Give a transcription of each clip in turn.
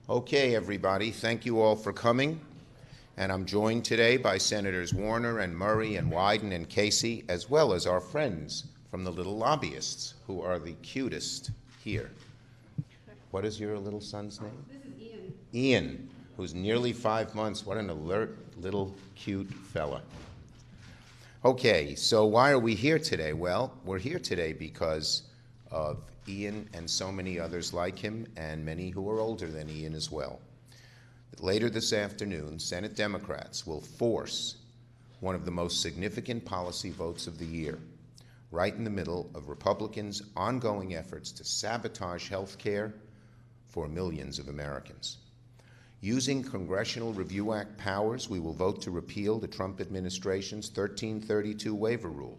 Okay, everybody, thank you all for coming. And I'm joined today by Senators Warner and Murray and Wyden and Casey, as well as our friends from the Little Lobbyists, who are the cutest here. What is your little son's name? This is Ian. Ian, who's nearly 5 months. What an alert, little, cute fella. Okay, so why are we here today? Well, we're here today because of Ian and so many others like him, and many who are older than Ian as well. Later this afternoon, Senate Democrats will force one of the most significant policy votes of the year, right in the middle of Republicans' ongoing efforts to sabotage health care for millions of Americans. Using Congressional Review Act powers, we will vote to repeal the Trump administration's 1332 waiver rule,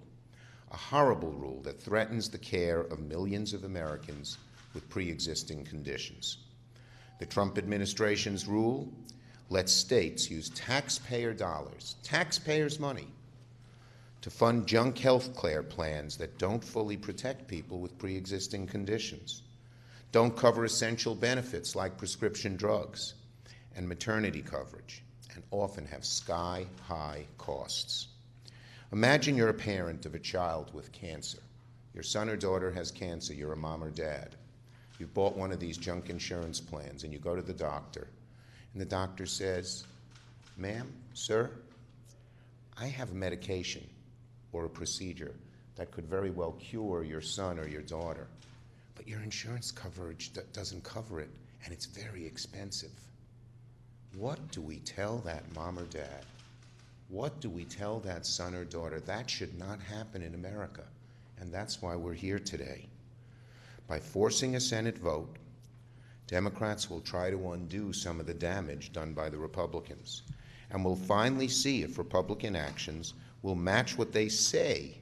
a horrible rule that threatens the care of millions of Americans with pre-existing conditions. The Trump administration's rule lets states use taxpayer dollars, taxpayers' money, to fund junk health care plans that don't fully protect people with pre-existing conditions, don't cover essential benefits like prescription drugs and maternity coverage, and often have sky-high costs. Imagine you're a parent of a child with cancer. Your son or daughter has cancer. You're a mom or dad. You've bought one of these junk insurance plans, and you go to the doctor, and the doctor says, "Ma'am, sir, I have a medication or a procedure that could very well cure your son or your daughter, but your insurance coverage doesn't cover it, and it's very expensive." What do we tell that mom or dad? What do we tell that son or daughter? That should not happen in America, and that's why we're here today. By forcing a Senate vote, Democrats will try to undo some of the damage done by the Republicans, and we'll finally see if Republican actions will match what they say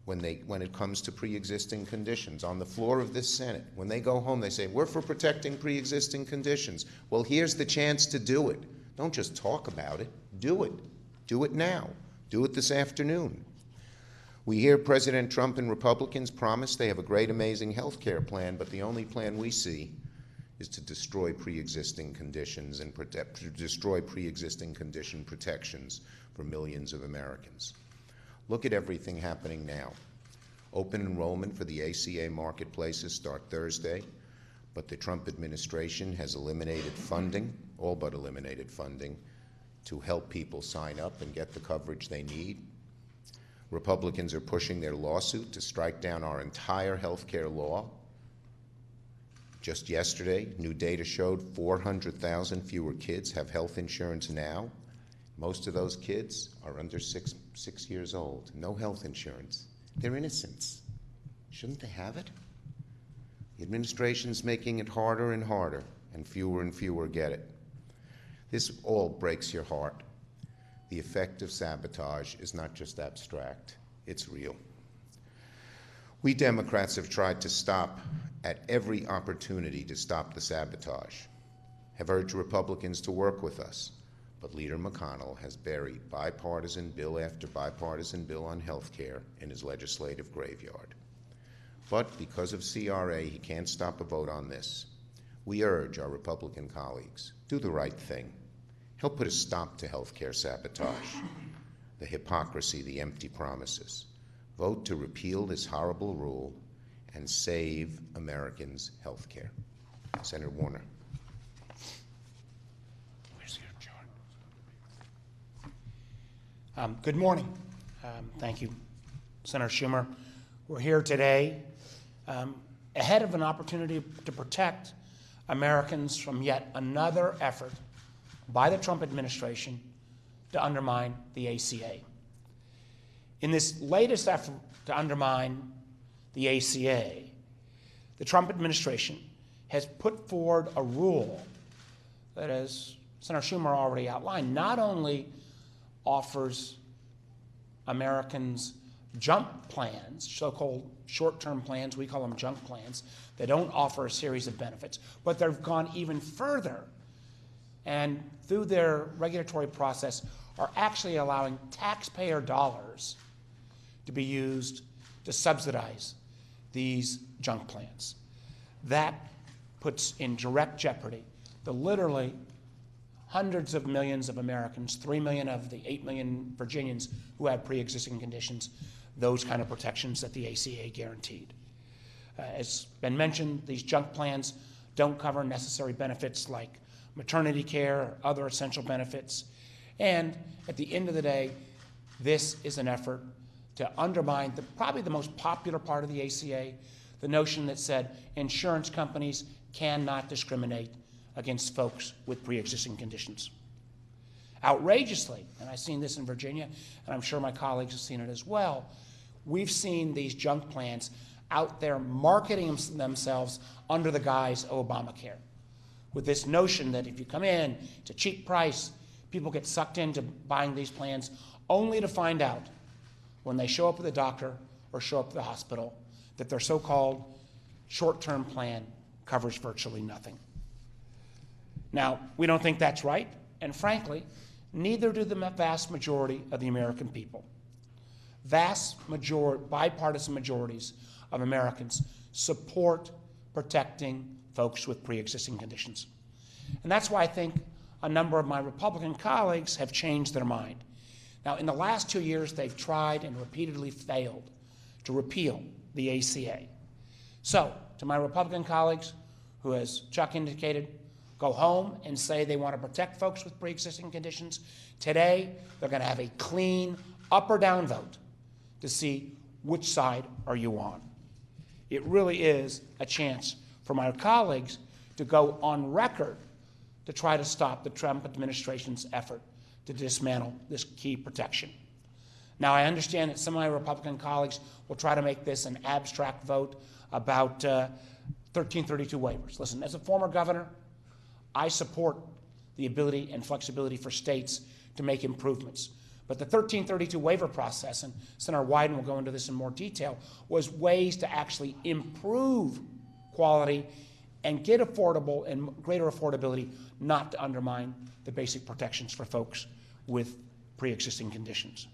when it comes to pre-existing conditions. On the floor of this Senate, when they go home, they say, "We're for protecting pre-existing conditions." Well, here's the chance to do it. Don't just talk about it, do it. Do it now. Do it this afternoon. We hear President Trump and Republicans promise they have a great, amazing health care plan, but the only plan we see is to destroy pre-existing conditions and destroy pre-existing condition protections for millions of Americans. Look at everything happening now. Open enrollment for the ACA marketplaces start Thursday, but the Trump administration has eliminated funding, all but eliminated funding, to help people sign up and get the coverage they need. Republicans are pushing their lawsuit to strike down our entire health care law. Just yesterday, new data showed 400,000 fewer kids have health insurance now. Most of those kids are under six years old. No health insurance. They're innocents. Shouldn't they have it? The administration's making it harder and harder, and fewer get it. This all breaks your heart. The effect of sabotage is not just abstract, it's real. We Democrats have tried to stop at every opportunity to stop the sabotage, have urged Republicans to work with us, but Leader McConnell has buried bipartisan bill after bipartisan bill on health care in his legislative graveyard. But because of CRA, he can't stop a vote on this. We urge our Republican colleagues, do the right thing. Help put a stop to health care sabotage, the hypocrisy, the empty promises. Vote to repeal this horrible rule and save Americans' health care. Senator Warner. Where's your chart? Good morning. Thank you, Senator Schumer. We're here today ahead of an opportunity to protect Americans from yet another effort by the Trump administration to undermine the ACA. In this latest effort to undermine the ACA, the Trump administration has put forward a rule that, as Senator Schumer already outlined, not only offers Americans junk plans, so-called short-term plans, we call them junk plans, they don't offer a series of benefits, but they've gone even further and through their regulatory process are actually allowing taxpayer dollars to be used to subsidize these junk plans. That puts in direct jeopardy the literally hundreds of millions of Americans, 3 million of the 8 million Virginians who have pre-existing conditions, those kind of protections that the ACA guaranteed. As been mentioned, these junk plans don't cover necessary benefits like maternity care or other essential benefits. And at the end of the day, this is an effort to undermine probably the most popular part of the ACA, the notion that said insurance companies cannot discriminate against folks with pre-existing conditions. Outrageously, and I've seen this in Virginia, and I'm sure my colleagues have seen it as well, we've seen these junk plans out there marketing themselves under the guise of Obamacare, with this notion that if you come in, it's a cheap price, people get sucked into buying these plans only to find out when they show up at the doctor or show up at the hospital that their so-called short-term plan covers virtually nothing. Now, we don't think that's right, and frankly, neither do the vast majority of the American people. Bipartisan majorities of Americans support protecting folks with pre-existing conditions. And that's why I think a number of my Republican colleagues have changed their mind. Now, in the last 2 years, they've tried and repeatedly failed to repeal the ACA. So, to my Republican colleagues, who, as Chuck indicated, go home and say they want to protect folks with pre-existing conditions, today they're going to have a clean up or down vote to see which side are you on. It really is a chance for my colleagues to go on record to try to stop the Trump administration's effort to dismantle this key protection. Now, I understand that some of my Republican colleagues will try to make this an abstract vote about 1332 waivers. Listen, as a former governor, I support the ability and flexibility for states to make improvements. But the 1332 waiver process, and Senator Wyden will go into this in more detail, was ways to actually improve quality and get affordable and greater affordability, not to undermine the basic protections for folks with pre-existing conditions.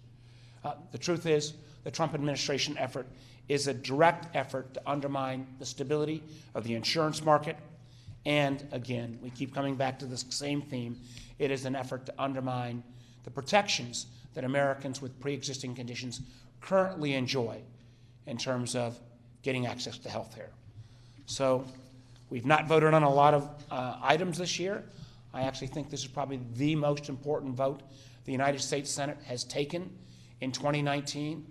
The truth is, the Trump administration effort is a direct effort to undermine the stability of the insurance market. And again, we keep coming back to this same theme. It is an effort to undermine the protections that Americans with pre-existing conditions currently enjoy in terms of getting access to health care. So we've not voted on a lot of items this year. I actually think this is probably the most important vote the United States Senate has taken in 2019.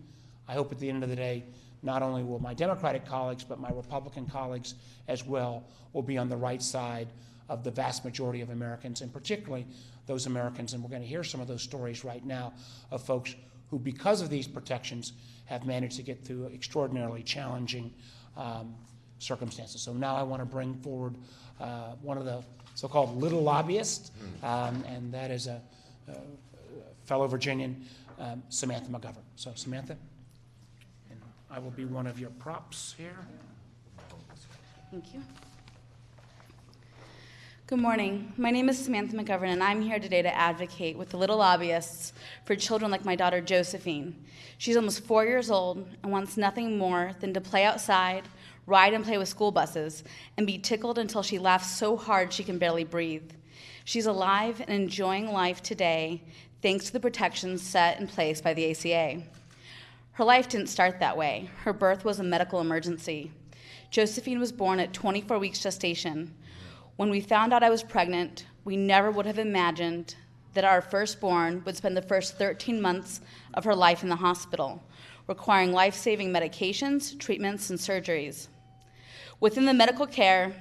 I hope at the end of the day, not only will my Democratic colleagues, but my Republican colleagues as well will be on the right side of the vast majority of Americans, and particularly those Americans, and we're going to hear some of those stories right now, of folks who, because of these protections, have managed to get through extraordinarily challenging circumstances. So now I want to bring forward one of the so-called little lobbyists, and that is a fellow Virginian, Samantha McGovern. So Samantha, and I will be one of your props here. Thank you. Good morning. My name is Samantha McGovern, and I'm here today to advocate with the little lobbyists for children like my daughter Josephine. She's almost 4 years old and wants nothing more than to play outside, ride and play with school buses, and be tickled until she laughs so hard she can barely breathe. She's alive and enjoying life today thanks to the protections set in place by the ACA. Her life didn't start that way. Her birth was a medical emergency. Josephine was born at 24 weeks gestation. When we found out I was pregnant, we never would have imagined that our firstborn would spend the first 13 months of her life in the hospital, requiring life-saving medications, treatments, and surgeries. Within the medical care,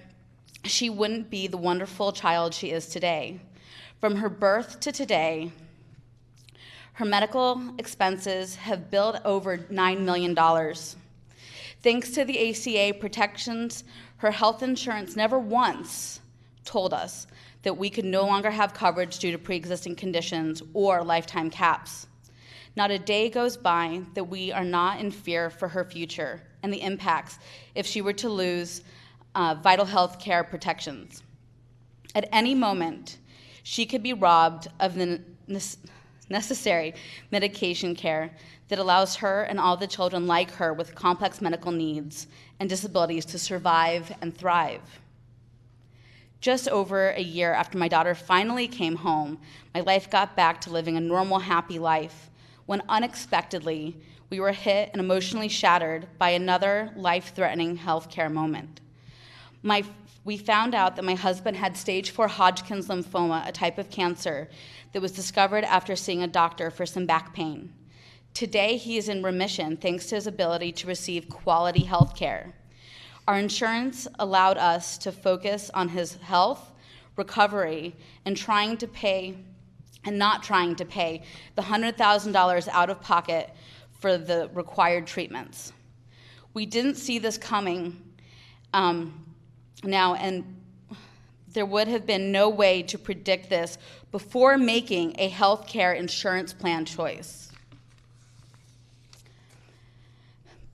she wouldn't be the wonderful child she is today. From her birth to today, her medical expenses have billed over $9 million. Thanks to the ACA protections, her health insurance never once told us that we could no longer have coverage due to pre-existing conditions or lifetime caps. Not a day goes by that we are not in fear for her future and the impacts if she were to lose vital health care protections. At any moment, she could be robbed of the necessary medication care that allows her and all the children like her with complex medical needs and disabilities to survive and thrive. Just over a year after my daughter finally came home, my life got back to living a normal, happy life when unexpectedly we were hit and emotionally shattered by another life-threatening healthcare moment. We found out that my husband had stage 4 Hodgkin's lymphoma, a type of cancer that was discovered after seeing a doctor for some back pain. Today, he is in remission thanks to his ability to receive quality health care. Our insurance allowed us to focus on his health, recovery, and not trying to pay the $100,000 out of pocket for the required treatments. We didn't see this coming now, and there would have been no way to predict this before making a health care insurance plan choice.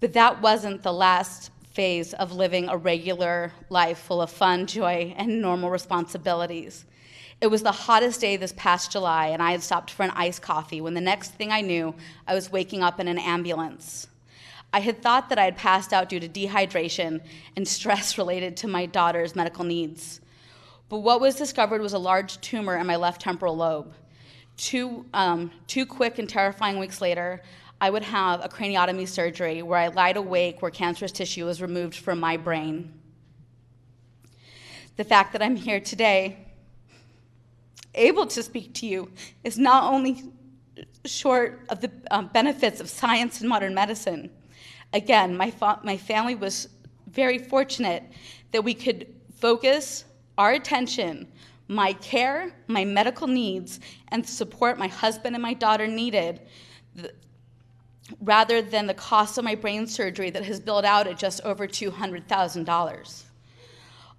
But that wasn't the last phase of living a regular life full of fun, joy, and normal responsibilities. It was the hottest day this past July, and I had stopped for an iced coffee when the next thing I knew, I was waking up in an ambulance. I had thought that I had passed out due to dehydration and stress related to my daughter's medical needs. But what was discovered was a large tumor in my left temporal lobe. Two quick and terrifying weeks later, I would have a craniotomy surgery where I lied awake where cancerous tissue was removed from my brain. The fact that I'm here today, able to speak to you, is not only short of the benefits of science and modern medicine. Again, my family was very fortunate that we could focus our attention, my care, my medical needs, and the support my husband and my daughter needed, rather than the cost of my brain surgery that has billed out at just over $200,000.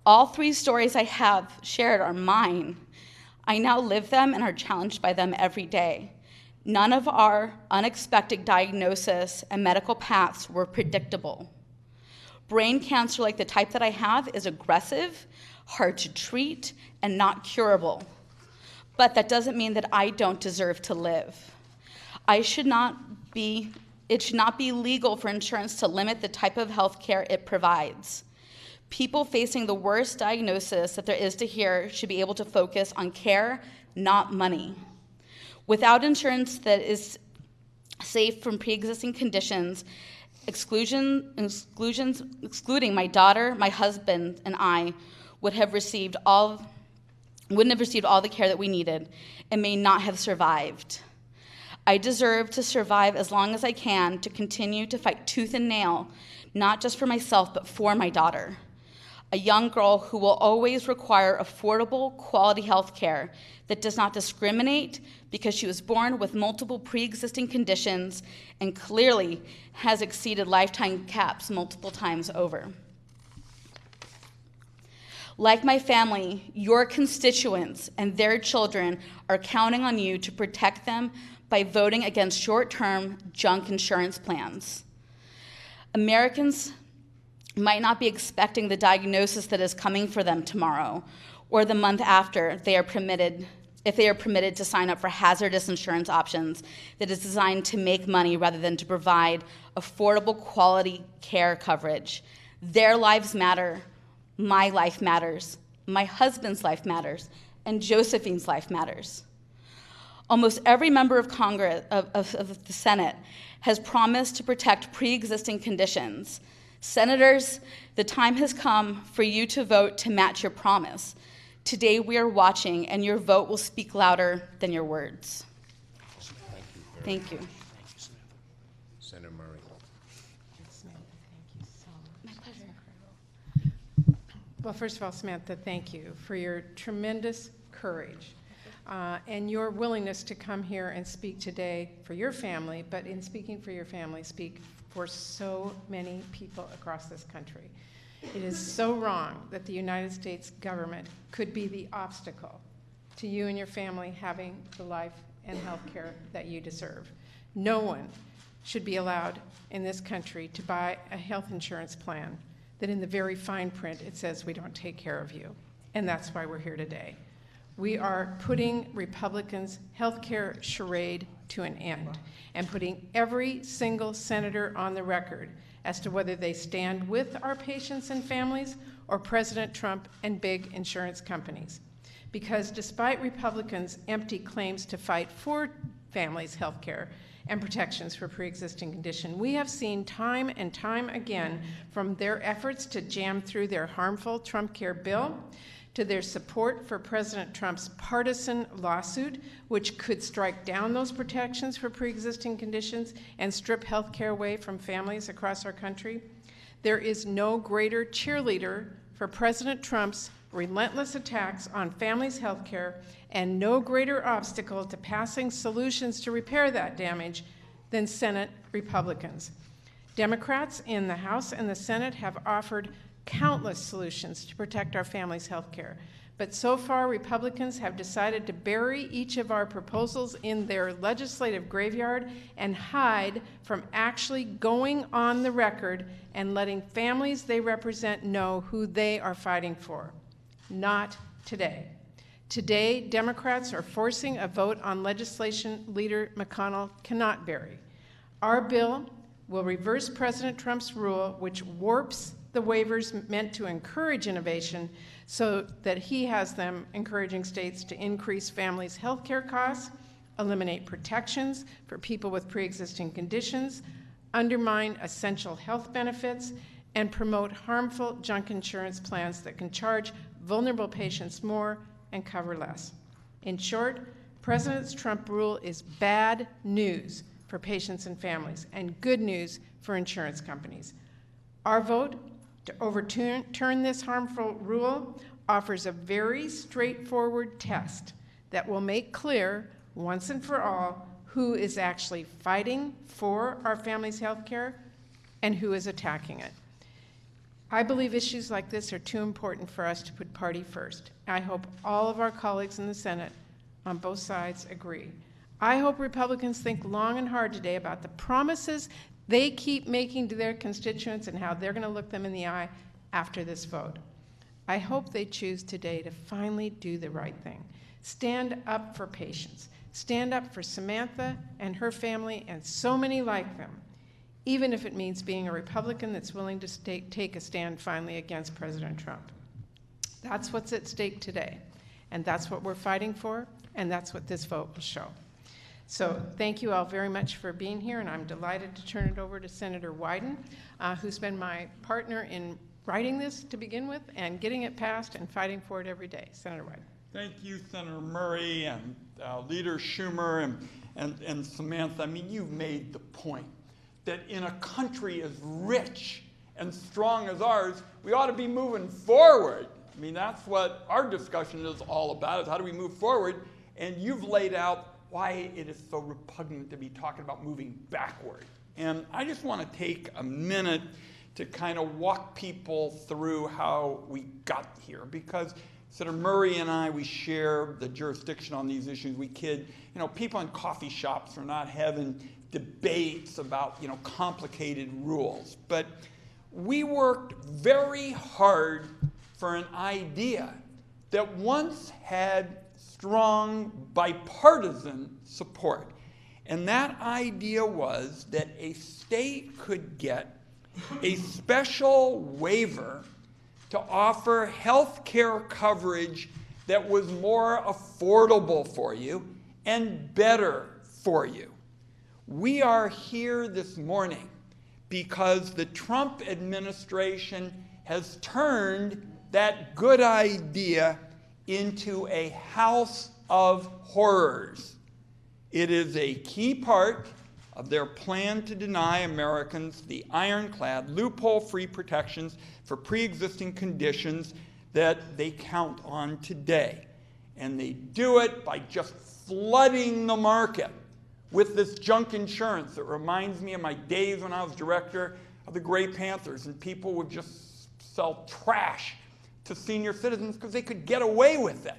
All 3 stories I have shared are mine. I now live them and are challenged by them every day. None of our unexpected diagnosis and medical paths were predictable. Brain cancer, like the type that I have, is aggressive, hard to treat, and not curable. But that doesn't mean that I don't deserve to live. It should not be legal for insurance to limit the type of health care it provides. People facing the worst diagnosis that there is to hear should be able to focus on care, not money. Without insurance that is safe from pre-existing conditions, excluding my daughter, my husband, and I wouldn't have received all the care that we needed and may not have survived. I deserve to survive as long as I can to continue to fight tooth and nail, not just for myself, but for my daughter, a young girl who will always require affordable, quality health care that does not discriminate because she was born with multiple pre-existing conditions and clearly has exceeded lifetime caps multiple times over. Like my family, your constituents and their children are counting on you to protect them by voting against short-term junk insurance plans. Americans might not be expecting the diagnosis that is coming for them tomorrow or the month after if they are permitted to sign up for hazardous insurance options that is designed to make money rather than to provide affordable quality care coverage. Their lives matter, my life matters, my husband's life matters, and Josephine's life matters. Almost every member of Congress, of the Senate, has promised to protect pre-existing conditions. Senators, the time has come for you to vote to match your promise. Today we are watching, and your vote will speak louder than your words. Thank you. Senator Murray. My pleasure. Well, first of all, Samantha, thank you for your tremendous courage. and your willingness to come here and speak today for your family, but in speaking for your family, speak for so many people across this country. It is so wrong that the United States government could be the obstacle to you and your family having the life and health care that you deserve. No one should be allowed in this country to buy a health insurance plan that in the very fine print it says we don't take care of you. And that's why we're here today. We are putting Republicans' health care charade to an end and putting every single senator on the record as to whether they stand with our patients and families or President Trump and big insurance companies. Because despite Republicans' empty claims to fight for families' health care and protections for pre-existing condition, we have seen time and time again from their efforts to jam through their harmful Trump Care bill to their support for President Trump's partisan lawsuit, which could strike down those protections for pre-existing conditions and strip health care away from families across our country. There is no greater cheerleader for President Trump's relentless attacks on families' health care and no greater obstacle to passing solutions to repair that damage than Senate Republicans. Democrats in the House and the Senate have offered countless solutions to protect our families' health care. But so far, Republicans have decided to bury each of our proposals in their legislative graveyard and hide from actually going on the record and letting families they represent know who they are fighting for. Not today. Today, Democrats are forcing a vote on legislation Leader McConnell cannot bury. Our bill will reverse President Trump's rule, which warps the waivers meant to encourage innovation so that he has them encouraging states to increase families' health care costs, eliminate protections for people with pre-existing conditions, undermine essential health benefits, and promote harmful junk insurance plans that can charge vulnerable patients more and cover less. In short, President Trump's rule is bad news for patients and families and good news for insurance companies. Our vote to overturn this harmful rule offers a very straightforward test that will make clear once and for all who is actually fighting for our families' health care and who is attacking it. I believe issues like this are too important for us to put party first. I hope all of our colleagues in the Senate on both sides agree. I hope Republicans think long and hard today about the promises they keep making to their constituents and how they're going to look them in the eye after this vote. I hope they choose today to finally do the right thing. Stand up for patients. Stand up for Samantha and her family and so many like them, even if it means being a Republican that's willing to take a stand finally against President Trump. That's what's at stake today, and that's what we're fighting for, and that's what this vote will show. So thank you all very much for being here, and I'm delighted to turn it over to Senator Wyden, who's been my partner in writing this to begin with and getting it passed and fighting for it every day. Senator Wyden. Thank you, Senator Murray and Leader Schumer and Samantha. I mean, you've made the point that in a country as rich and strong as ours, we ought to be moving forward. I mean, that's what our discussion is all about, is how do we move forward? And you've laid out why it is so repugnant to be talking about moving backward. And I just want to take a minute to kind of walk people through how we got here, because Senator Murray and I, we share the jurisdiction on these issues. People in coffee shops are not having debates about, complicated rules. But we worked very hard for an idea that once had strong bipartisan support. And that idea was that a state could get a special waiver to offer health care coverage that was more affordable for you and better for you. We are here this morning because the Trump administration has turned that good idea into a house of horrors. It is a key part of their plan to deny Americans the ironclad, loophole-free protections for pre-existing conditions that they count on today. And they do it by just flooding the market with this junk insurance. It reminds me of my days when I was director of the Gray Panthers, and people would just sell trash to senior citizens because they could get away with it.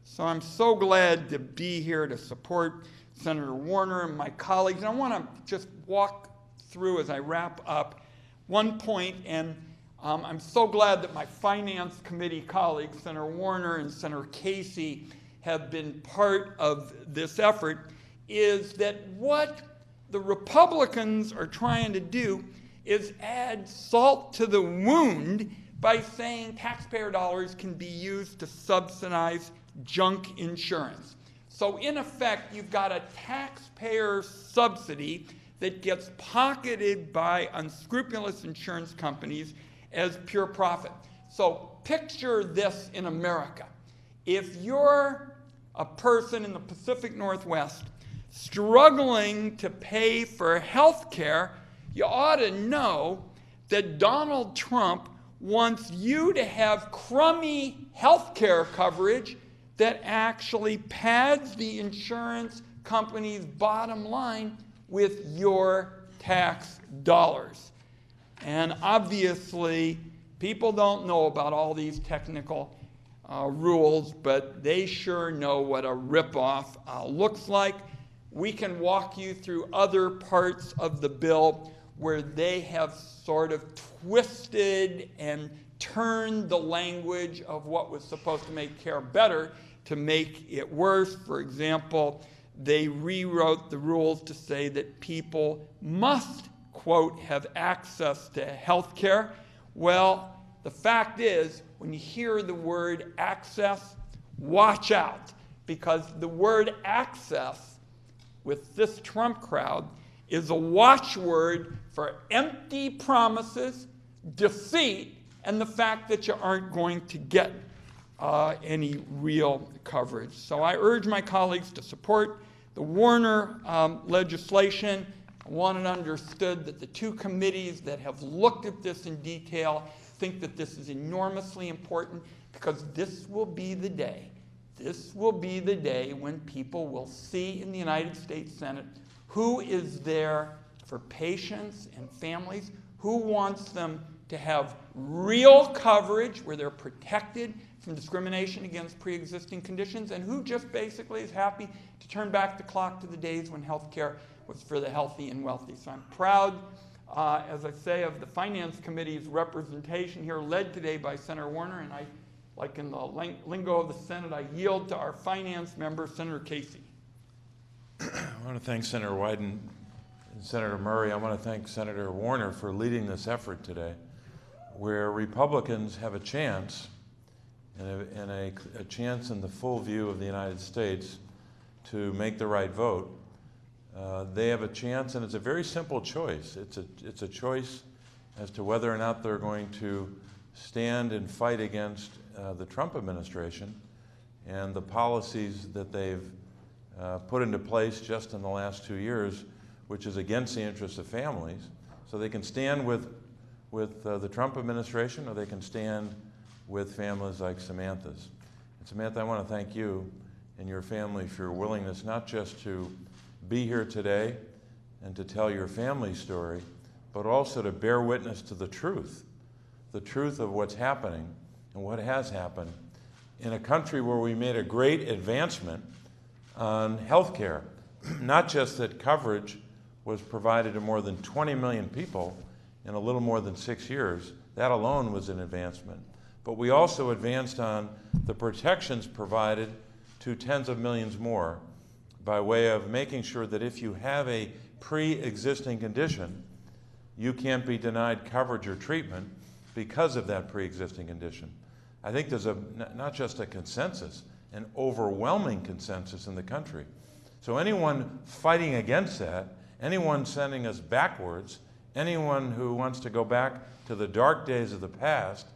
So I'm so glad to be here to support Senator Warner and my colleagues. And I want to just walk through, as I wrap up, one point, and I'm so glad that my Finance Committee colleagues, Senator Warner and Senator Casey, have been part of this effort, is that what the Republicans are trying to do is add salt to the wound by saying taxpayer dollars can be used to subsidize junk insurance. So in effect, you've got a taxpayer subsidy that gets pocketed by unscrupulous insurance companies as pure profit. So picture this in America. If you're a person in the Pacific Northwest struggling to pay for health care, you ought to know that Donald Trump wants you to have crummy health care coverage that actually pads the insurance company's bottom line with your tax dollars. And obviously, people don't know about all these technical rules, but they sure know what a ripoff looks like. We can walk you through other parts of the bill where they have sort of twisted and turned the language of what was supposed to make care better to make it worse. For example, they rewrote the rules to say that people must, quote, have access to health care. Well, the fact is, when you hear the word access, watch out, because the word access with this Trump crowd is a watchword for empty promises, deceit, and the fact that you aren't going to get any real coverage. So I urge my colleagues to support the Warner legislation. I want it understood that the two committees that have looked at this in detail think that this is enormously important, because this will be the day when people will see in the United States Senate who is there for patients and families, who wants them to have real coverage where they're protected from discrimination against pre-existing conditions, and who just basically is happy to turn back the clock to the days when health care was for the healthy and wealthy. So I'm proud, as I say, of the Finance Committee's representation here, led today by Senator Warner, and I, like in the lingo of the Senate, I yield to our finance member, Senator Casey. I want to thank Senator Wyden and Senator Murray. I want to thank Senator Warner for leading this effort today, where Republicans have a chance, and a chance in the full view of the United States to make the right vote. They have a chance, and it's a very simple choice. It's a choice as to whether or not they're going to stand and fight against the Trump administration and the policies that they've put into place just in the last 2 years, which is against the interests of families. So they can stand with the Trump administration, or they can stand with families like Samantha's. And Samantha, I want to thank you and your family for your willingness not just to be here today and to tell your family story, but also to bear witness to the truth of what's happening and what has happened in a country where we made a great advancement on health care. Not just that coverage was provided to more than 20 million people in a little more than 6 years. That alone was an advancement. But we also advanced on the protections provided to tens of millions more by way of making sure that if you have a pre-existing condition, you can't be denied coverage or treatment because of that pre-existing condition. I think there's not just a consensus, an overwhelming consensus in the country. So anyone fighting against that, anyone sending us backwards, anyone who wants to go back to the dark days of the past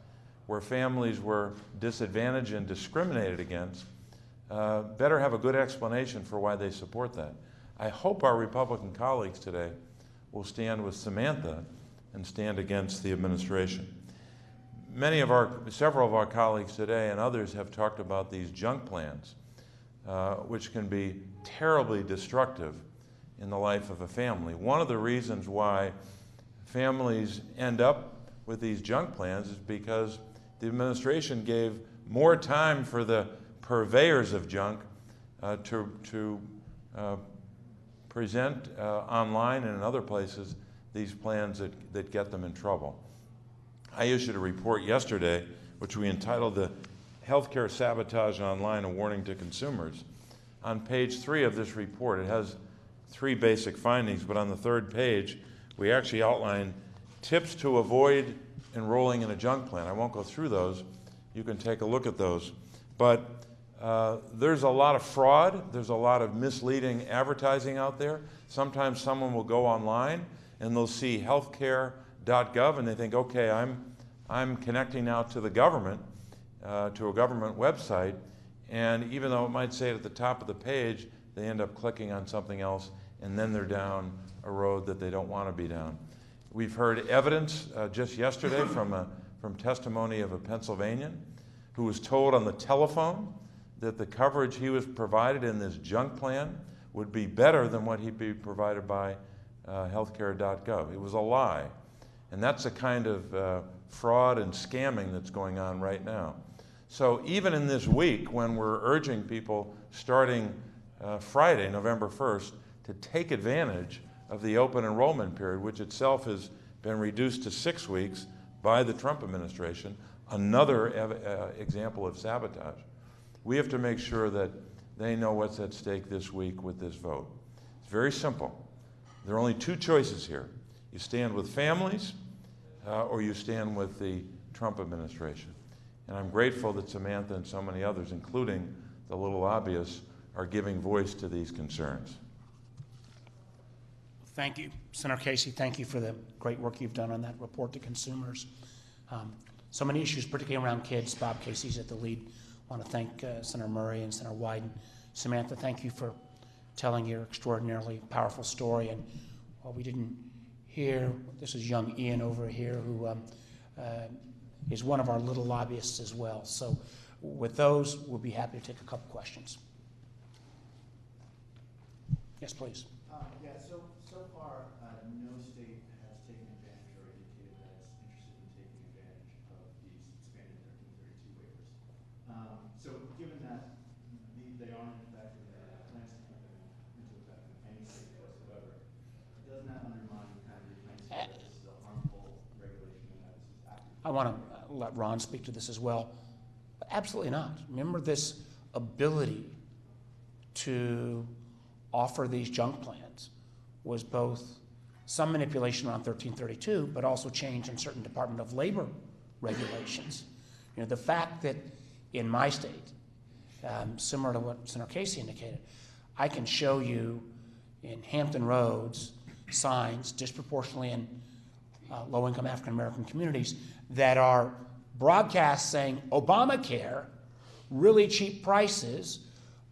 where families were disadvantaged and discriminated against, better have a good explanation for why they support that. I hope our Republican colleagues today will stand with Samantha and stand against the administration. several of our colleagues today and others have talked about these junk plans, which can be terribly destructive in the life of a family. One of the reasons why families end up with these junk plans is because the administration gave more time for the purveyors of junk to present online and in other places these plans that get them in trouble. I issued a report yesterday, which we entitled "The Healthcare Sabotage Online: A Warning to Consumers." On page 3 of this report, it has 3 basic findings, but on the 3rd page, we actually outline tips to avoid enrolling in a junk plan. I won't go through those. You can take a look at those. But there's a lot of fraud. There's a lot of misleading advertising out there. Sometimes someone will go online and they'll see healthcare.gov and they think, okay, I'm connecting now to the government, to a government website, and even though it might say it at the top of the page, they end up clicking on something else, and then they're down a road that they don't want to be down. We've heard evidence just yesterday from testimony of a Pennsylvanian who was told on the telephone that the coverage he was provided in this junk plan would be better than what he'd be provided by healthcare.gov. It was a lie. And that's the kind of fraud and scamming that's going on right now. So even in this week, when we're urging people starting Friday, November 1st, to take advantage of the open enrollment period, which itself has been reduced to 6 weeks by the Trump administration, another example of sabotage. We have to make sure that they know what's at stake this week with this vote. It's very simple. There are only 2 choices here. You stand with families, or you stand with the Trump administration. And I'm grateful that Samantha and so many others, including the little lobbyists, are giving voice to these concerns. Thank you, Senator Casey. Thank you for the great work you've done on that report to consumers. So many issues, particularly around kids. Bob Casey's at the lead. I want to thank Senator Murray and Senator Wyden. Samantha, thank you for telling your extraordinarily powerful story. And while we didn't hear, this is young Ian over here, who is one of our little lobbyists as well. So with those, we'll be happy to take a couple questions. Yes, please. So far, no state has taken advantage or indicated that it's interested in taking advantage of these expanded 1332 waivers. So given that they aren't in effect, plans to keep them into effect in any state whatsoever, doesn't that undermine kind of your claims that this is a harmful regulation and that this is active? I want to let Ron speak to this as well. But absolutely not. Remember this ability to offer these junk plans was both some manipulation around 1332, but also change in certain Department of Labor regulations. You know, the fact that in my state, similar to what Senator Casey indicated, I can show you in Hampton Roads signs disproportionately in low-income African-American communities that are broadcast saying Obamacare, really cheap prices,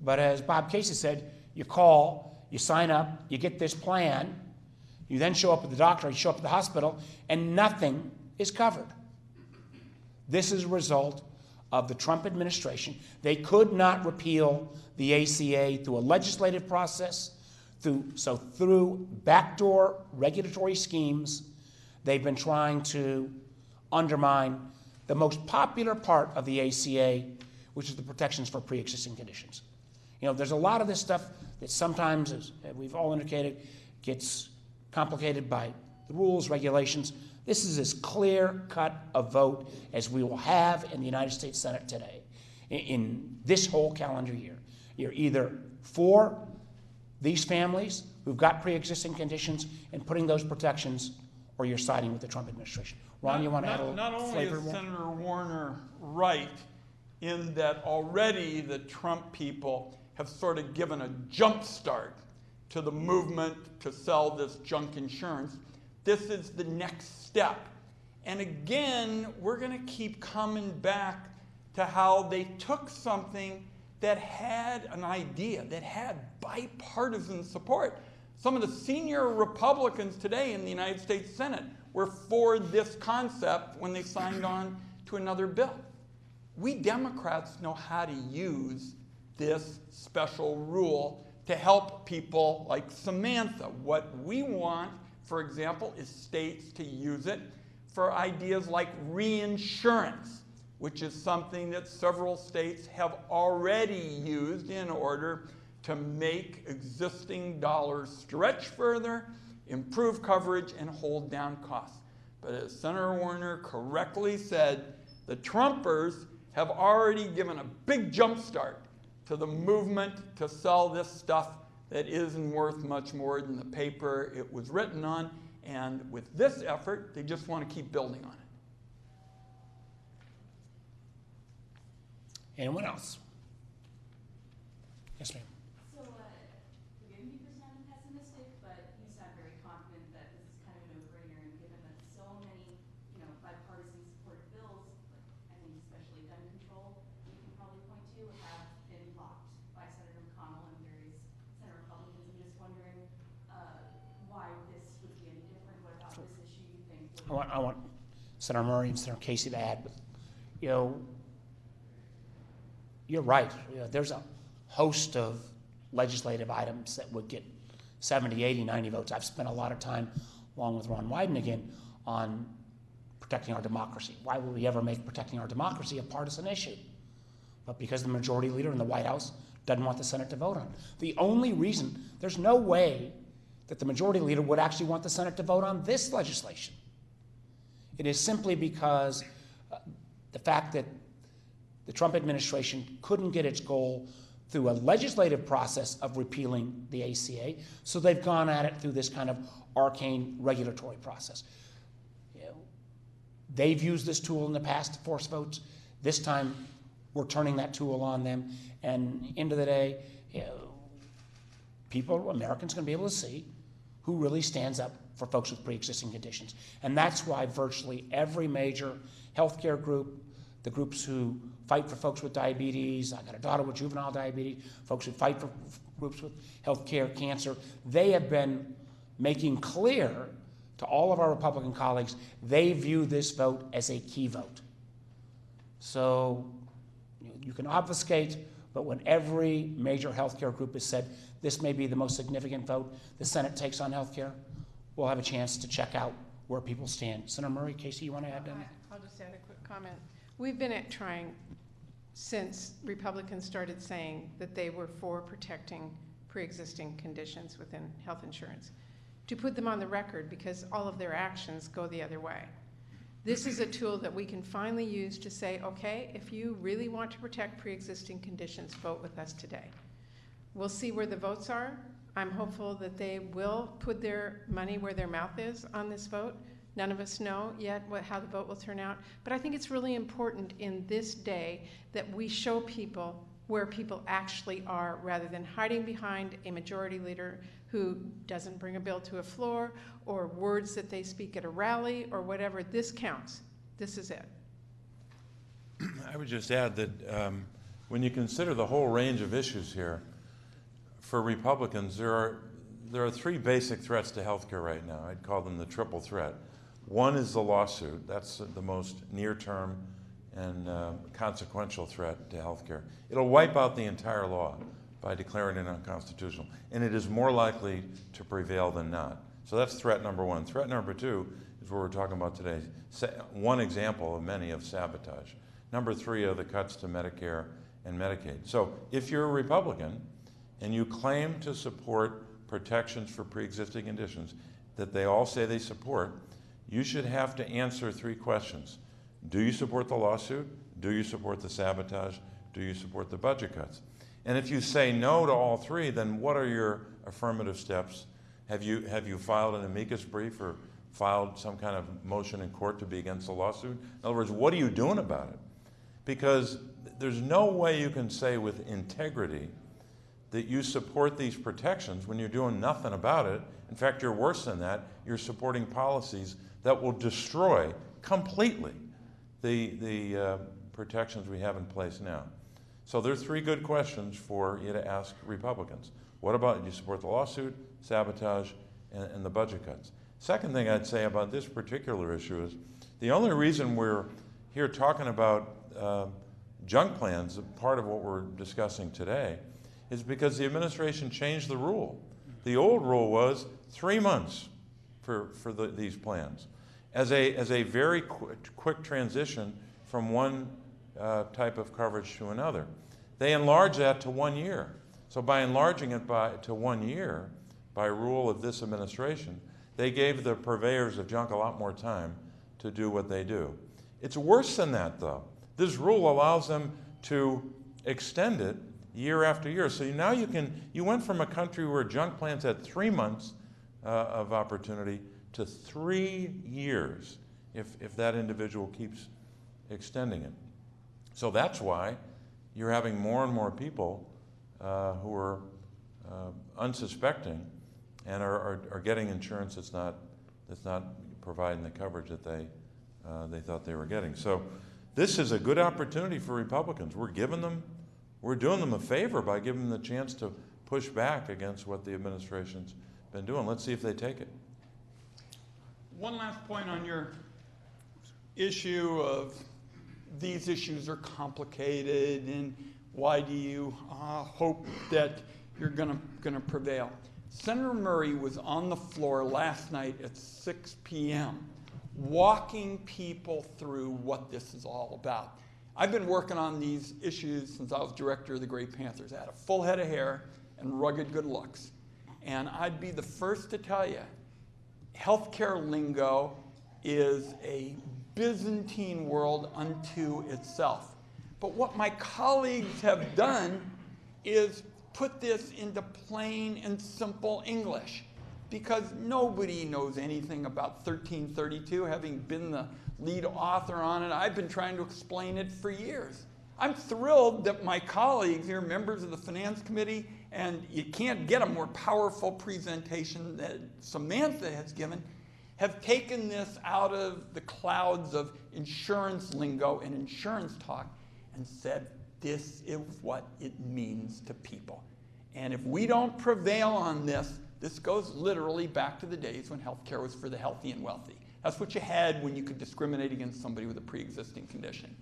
but as Bob Casey said, you call, you sign up, you get this plan, you then show up at the doctor, you show up at the hospital, and nothing is covered. This is a result of the Trump administration. They could not repeal the ACA through a legislative process, through backdoor regulatory schemes, they've been trying to undermine the most popular part of the ACA, which is the protections for pre-existing conditions. You know, there's a lot of this stuff that sometimes, as we've all indicated, gets complicated by the rules, regulations. This is as clear-cut a vote as we will have in the United States Senate today. In this whole calendar year, you're either for these families who've got pre-existing conditions and putting those protections, or you're siding with the Trump administration. Ron, you want to add a little flavor? Not only is Senator Warner right in that already the Trump people have sort of given a jump start to the movement to sell this junk insurance, this is the next step. And again, we're going to keep coming back to how they took something that had an idea, that had bipartisan support. Some of the senior Republicans today in the United States Senate were for this concept when they signed on to another bill. We Democrats know how to use this special rule to help people like Samantha. What we want, for example, is states to use it for ideas like reinsurance, which is something that several states have already used in order to make existing dollars stretch further, improve coverage, and hold down costs. But as Senator Warner correctly said, the Trumpers have already given a big jump start to the movement to sell this stuff that isn't worth much more than the paper it was written on. And with this effort, they just want to keep building on it. Anyone else? Yes, ma'am. So, forgive me for sounding pessimistic, but you sound very confident that this is kind of a no-brainer, and given that so many, bipartisan supported bills, I think especially gun control, you can probably point to, have been blocked by Senator McConnell and various Senate Republicans. I'm just wondering why this would be any different. What about this issue you think would... I want Senator Murray and Senator Casey to add, but, you're right. There's a host of legislative items that would get 70, 80, 90 votes. I've spent a lot of time, along with Ron Wyden again, on protecting our democracy. Why would we ever make protecting our democracy a partisan issue? But because the majority leader in the White House doesn't want the Senate to vote on it. The only reason, there's no way that the majority leader would actually want the Senate to vote on this legislation. It is simply because the fact that the Trump administration couldn't get its goal through a legislative process of repealing the ACA, so they've gone at it through this kind of arcane regulatory process. They've used this tool in the past to force votes. This time, we're turning that tool on them, and end of the day, Americans, going to be able to see who really stands up for folks with pre-existing conditions. And that's why virtually every major healthcare group, the groups who fight for folks with diabetes, I got a daughter with juvenile diabetes, folks who fight for groups with healthcare, cancer, they have been making clear to all of our Republican colleagues they view this vote as a key vote. So you can obfuscate, but when every major healthcare group has said this may be the most significant vote the Senate takes on healthcare, we'll have a chance to check out where people stand. Senator Murray, Casey, you want to add to that? I'll just add a quick comment. We've been trying since Republicans started saying that they were for protecting pre-existing conditions within health insurance to put them on the record, because all of their actions go the other way. This is a tool that we can finally use to say, okay, if you really want to protect pre-existing conditions, vote with us today. We'll see where the votes are. I'm hopeful that they will put their money where their mouth is on this vote. None of us know yet how the vote will turn out, but I think it's really important in this day that we show people where people actually are, rather than hiding behind a majority leader who doesn't bring a bill to a floor, or words that they speak at a rally, or whatever. This counts. This is it. I would just add that when you consider the whole range of issues here, for Republicans, there are three basic threats to healthcare right now. I'd call them the triple threat. One is the lawsuit. That's the most near-term and consequential threat to healthcare. It'll wipe out the entire law by declaring it unconstitutional, and it is more likely to prevail than not. So that's threat number one. Threat number two is what we're talking about today. One example of many of sabotage. Number three are the cuts to Medicare and Medicaid. So if you're a Republican and you claim to support protections for pre-existing conditions that they all say they support, you should have to answer three questions. Do you support the lawsuit? Do you support the sabotage? Do you support the budget cuts? And if you say no to all three, then what are your affirmative steps? Have you filed an amicus brief or filed some kind of motion in court to be against the lawsuit? In other words, what are you doing about it? Because there's no way you can say with integrity that you support these protections when you're doing nothing about it. In fact, you're worse than that. You're supporting policies that will destroy completely the protections we have in place now. So there's three good questions for you to ask Republicans. What about, do you support the lawsuit, sabotage, and the budget cuts? Second thing I'd say about this particular issue is the only reason we're here talking about junk plans, part of what we're discussing today, is because the administration changed the rule. The old rule was 3 months for these plans, as a very quick transition from one type of coverage to another. They enlarged that to 1 year. So by enlarging it to 1 year, by rule of this administration, they gave the purveyors of junk a lot more time to do what they do. It's worse than that, though. This rule allows them to extend it year after year. So now you went from a country where junk plans had 3 months of opportunity to 3 years if that individual keeps extending it. So that's why you're having more and more people who are unsuspecting and are getting insurance that's not providing the coverage that they thought they were getting. So this is a good opportunity for Republicans. We're doing them a favor by giving them the chance to push back against what the administration's been doing. Let's see if they take it. One last point on your issue of these issues are complicated and why do you hope that you're going to prevail. Senator Murray was on the floor last night at 6 p.m. walking people through what this is all about. I've been working on these issues since I was director of the Gray Panthers. I had a full head of hair and rugged good looks. And I'd be the first to tell you, healthcare lingo is a Byzantine world unto itself. But what my colleagues have done is put this into plain and simple English, because nobody knows anything about 1332, having been the lead author on it. I've been trying to explain it for years. I'm thrilled that my colleagues here, members of the Finance Committee, and you can't get a more powerful presentation that Samantha has given, have taken this out of the clouds of insurance lingo and insurance talk and said, this is what it means to people. And if we don't prevail on this, this goes literally back to the days when healthcare was for the healthy and wealthy. That's what you had when you could discriminate against somebody with a pre-existing condition.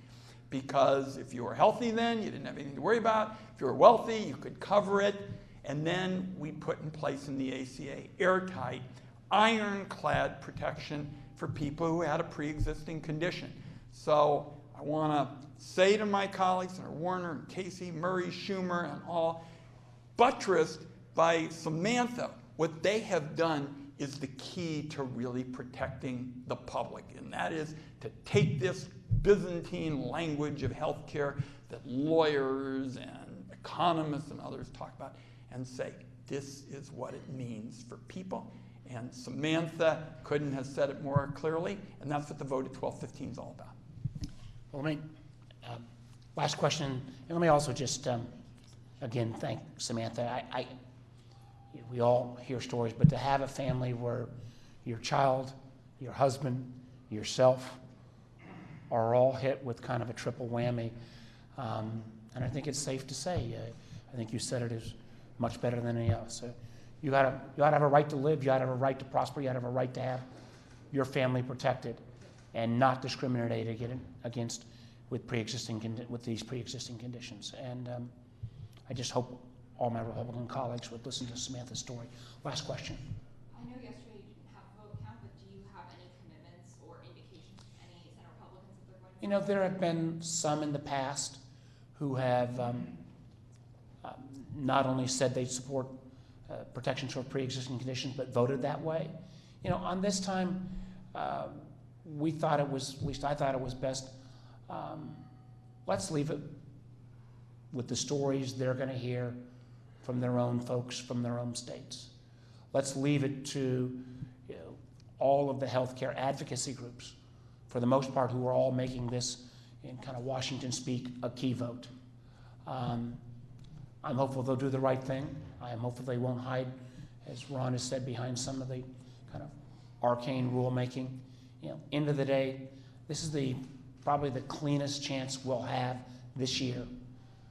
Because if you were healthy then, you didn't have anything to worry about. If you were wealthy, you could cover it. And then we put in place in the ACA airtight, ironclad protection for people who had a pre-existing condition. So I want to say to my colleagues, Senator Warner and Casey, Murray, Schumer, and all, buttressed by Samantha, what they have done is the key to really protecting the public, and that is to take this Byzantine language of healthcare that lawyers and economists and others talk about and say, this is what it means for people. And Samantha couldn't have said it more clearly, and that's what the vote at 1215 is all about. Well, let me, last question, and let me also just, again, thank Samantha. We all hear stories, but to have a family where your child, your husband, yourself are all hit with kind of a triple whammy, and I think it's safe to say, I think you said it is much better than any else. So you gotta have a right to live, you gotta have a right to prosper, you gotta have a right to have your family protected and not discriminated against with these pre-existing conditions. And I just hope all my Republican colleagues would listen to Samantha's story. Last question. I know yesterday you didn't have a vote count, but do you have any commitments or indications from any Senate Republicans that they're going to? You know, there have been some in the past who have not only said they support protections for pre-existing conditions, but voted that way. You know, on this time, we thought it was, at least I thought it was best, let's leave it with the stories they're going to hear from their own folks, from their own states. Let's leave it to all of the healthcare advocacy groups, for the most part, who are all making this, in kind of Washington speak, a key vote. I'm hopeful they'll do the right thing. I am hopeful they won't hide, as Ron has said, behind some of the kind of arcane rulemaking. You know, end of the day, this is probably the cleanest chance we'll have this year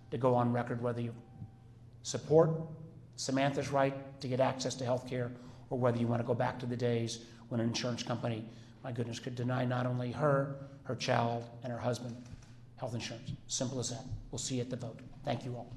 to go on record whether you support Samantha's right to get access to health care or whether you want to go back to the days when an insurance company my goodness, could deny not only her, her child, and her husband health insurance. Simple as that. We'll see you at the vote. Thank you all.